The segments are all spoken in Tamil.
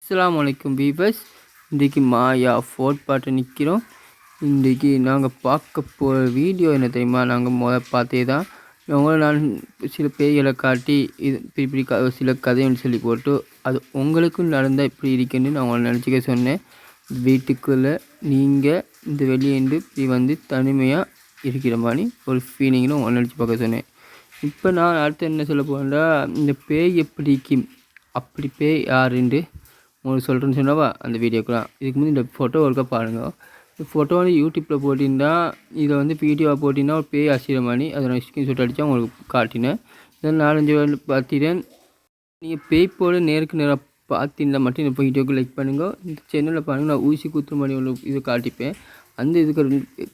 அஸ்ஸலாமு அலைக்கும் வீவர்ஸ். இன்றைக்கி மாயா ஃபோர்ட் பாட்டு நிற்கிறோம். இன்றைக்கி நாங்கள் பார்க்க போகிற வீடியோ என்ன தெரியுமா? நாங்கள் பார்த்தே தான் உங்களை நான் சில பேய்களை காட்டி இது இப்படி சில கதைன்னு சொல்லி போட்டு அது உங்களுக்கும் நடந்தால் இப்படி இருக்குன்னு நான் உங்களை நினச்சிக்க சொன்னேன். வீட்டுக்குள்ளே நீங்கள் இந்த வெளியேண்டு இப்படி வந்து தனிமையாக இருக்கிற மாதிரி ஒரு ஃபீலிங்னு உங்களை நினச்சி பார்க்க சொன்னேன். இப்போ நான் அடுத்து என்ன சொல்ல போகிறேன்டா, இந்த பேய் எப்படிக்கு அப்படி பேய் யாருண்டு உங்களுக்கு சொல்கிறேன்னு சொன்னவா அந்த வீடியோக்குலாம். இதுக்கு முந்தைய இந்த ஃபோட்டோ ஒருக்கா பாருங்கள். இந்த ஃபோட்டோ வந்து யூடியூப்பில் போட்டிருந்தா இதை வந்து வீடியோவாக போட்டிங்கன்னா ஒரு பேய் ஆசிரியமானி அதை நான் ஸ்க்ரீன்ஷாட் அடித்தா உங்களுக்கு காட்டினேன். இதை 4-5 வேலை பார்த்துட்டேன். நீங்கள் பேய் போல நேருக்கு நேராக பார்த்தீங்கன்னா மட்டும் இந்த வீடியோக்கு லைக் பண்ணுங்க. இந்த சேனலில் பாருங்கள், நான் ஊசி குத்து மணி ஒன்று இது காட்டிப்பேன். அந்த இதுக்கு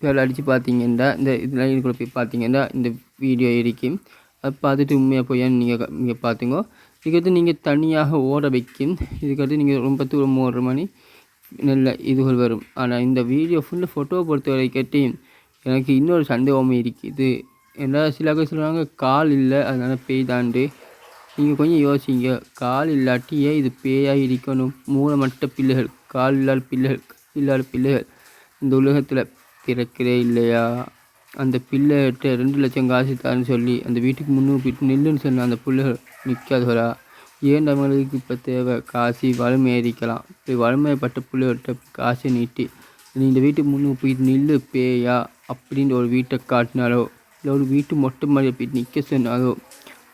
பேர் அடித்து பார்த்தீங்கன்னா இந்த இதெல்லாம் இதுக்குள்ள போய் பார்த்தீங்கன்னா இந்த வீடியோ இருக்கும். அதை பார்த்துட்டு உண்மையாக போயான்னு நீங்கள் பார்த்துங்க. இதுக்கடுத்து நீங்கள் தனியாக ஓட வைக்கும். இதுக்கடுத்து நீங்கள் ரொம்ப தூரம் ஓடுற மாதிரி நல்ல இதுகள் வரும். ஆனால் இந்த வீடியோ ஃபுல்லாக ஃபோட்டோவை பொறுத்த வரைக்கும் எனக்கு இன்னொரு சந்தேகமே இருக்குது. ஏன்னா சில பேர் சொல்கிறாங்க கால் இல்லை அதனால் பேய் தாண்டு. நீங்கள் கொஞ்சம் யோசிங்க. கால் இல்லாட்டியே இது பேயாக இருக்கணும். மூளைமட்ட பிள்ளைகள், கால் இல்லாத பிள்ளைகள் இந்த உலகத்தில் பிறக்கிறே இல்லையா? அந்த பிள்ளைகிட்ட 2 லட்சம் காசு தான்னு சொல்லி அந்த வீட்டுக்கு முன்னூறு போயிட்டு நில்லுன்னு சொன்ன அந்த பிள்ளைகள் நிற்காதவரா? ஏன் நம்மளுக்கு இப்போ தேவை காசு? வறுமையாக இருக்கலாம். இப்படி வறுமைப்பட்ட பிள்ளைகிட்ட காசை நீட்டி நீ இந்த வீட்டுக்கு முன்னூறு போயிட்டு நில்லு பேயா அப்படின்ற ஒரு வீட்டை காட்டினாலோ இல்லை ஒரு வீட்டு மொட்டை மாதிரி போயிட்டு நிற்க சொன்னாலோ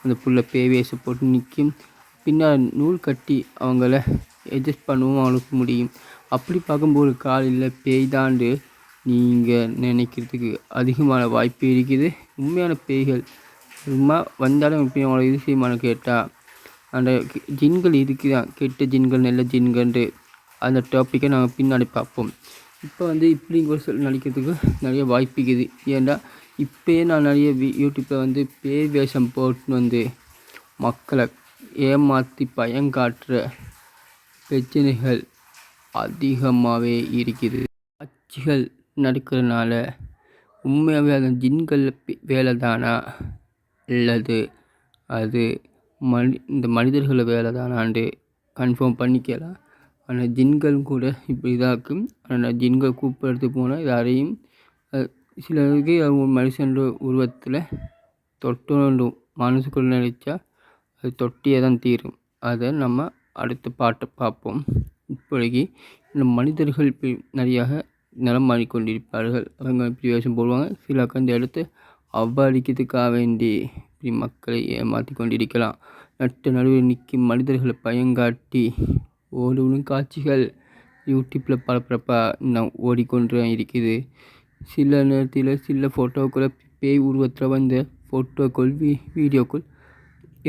அந்த புள்ள பேய் வேஷம் போட்டு நிற்கும். பின்னால் நூல் கட்டி அவங்கள அட்ஜஸ்ட் பண்ணவும் அவங்களுக்கு முடியும். அப்படி பார்க்கும்போது கால் இல்லை பேய் தாண்டு நீங்கள் நினைக்கிறதுக்கு அதிகமான வாய்ப்பு இருக்குது. உண்மையான பேய்கள் சும்மா வந்தாலும் இப்போ அவங்கள இது செய்யுமான்னு கேட்டால் அந்த ஜின்கள் இதுக்கு தான், கெட்ட ஜின்கள் நல்ல ஜின்கள்ன்ட்டு அந்த டாப்பிக்கை நாங்கள் பின்னாடி பார்ப்போம். இப்போ வந்து இப்படி ஒரு நடிக்கிறதுக்கு நிறைய வாய்ப்பு இருக்குது. ஏன்டா இப்போயே நான் நிறைய யூடியூப்பில் வந்து பேய் வேஷம் போட்டு வந்து மக்களை ஏமாற்றி பயங்காட்டுற பிரச்சனைகள் அதிகமாகவே இருக்குது. காட்சிகள் நடக்கிறதுனால உண்மையாகவே அந்த ஜின்கள் வேலை தானா அல்லது அது இந்த மனிதர்கள் வேலை தானான்னு கன்ஃபார்ம் பண்ணிக்கலாம். ஆனால் ஜின்கள் கூட இப்படி தான் இருக்கும். ஆனால் ஜின்கள் கூப்பிட்றதுக்கு போனால் யாரையும் சிலருக்கு அவங்க மனுஷன் உருவத்தில் தொட்டு மனசுக்குள்ள நினைச்சா அது தொட்டியே தான் தீரும். அதை நம்ம அடுத்த பாட்டை பார்ப்போம். இப்போதைக்கு இந்த மனிதர்கள் இப்படி நிறையாக நிலம் மாறிக்கொண்டிருப்பார்கள். அவங்க இப்படி வேஷம் போடுவாங்க. சில அந்த இடத்த அவ்வாடிக்கிறதுக்காக வேண்டி இப்படி மக்களை ஏமாற்றி கொண்டிருக்கலாம். நட்ட நடுவில் நிற்கும் மனிதர்களை பயங்காட்டி ஓடும் காட்சிகள் யூடியூப்பில் பரபரப்பாக நான் ஓடிக்கொண்டு இருக்குது. சில நேரத்தில் சில ஃபோட்டோக்களை பேய் உருவத்தில் வந்த ஃபோட்டோக்கள் வீடியோக்கள்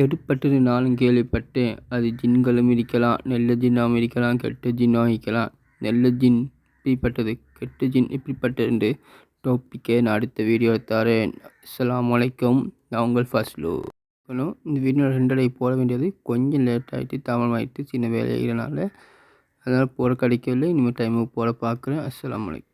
எடுப்பட்டது நானும் கேள்விப்பட்டேன். அது ஜின்களும் இருக்கலாம், நல்ல ஜின்னாகவும் இருக்கலாம், கெட்ட ஜின்னாகவும் இருக்கலாம். நல்ல ஜின் இப்படிப்பட்டது, கெட்ட ஜின் இப்படிப்பட்டது டாப்பிக்கை நான் அடுத்த வீடியோ தரேன். அஸ்ஸலாமு அலைக்கும். நான் உங்கள் ஃபஸ்லு. இந்த வீடியோ 2 போட வேண்டியது கொஞ்சம் லேட் ஆகிட்டு தாமதமாகிட்டு சின்ன வேலையினால அதனால் போட கிடைக்கவில்லை. இனிமேல் டைமுக்கு போட பார்க்குறேன். அஸ்ஸலாமு அலைக்கும்.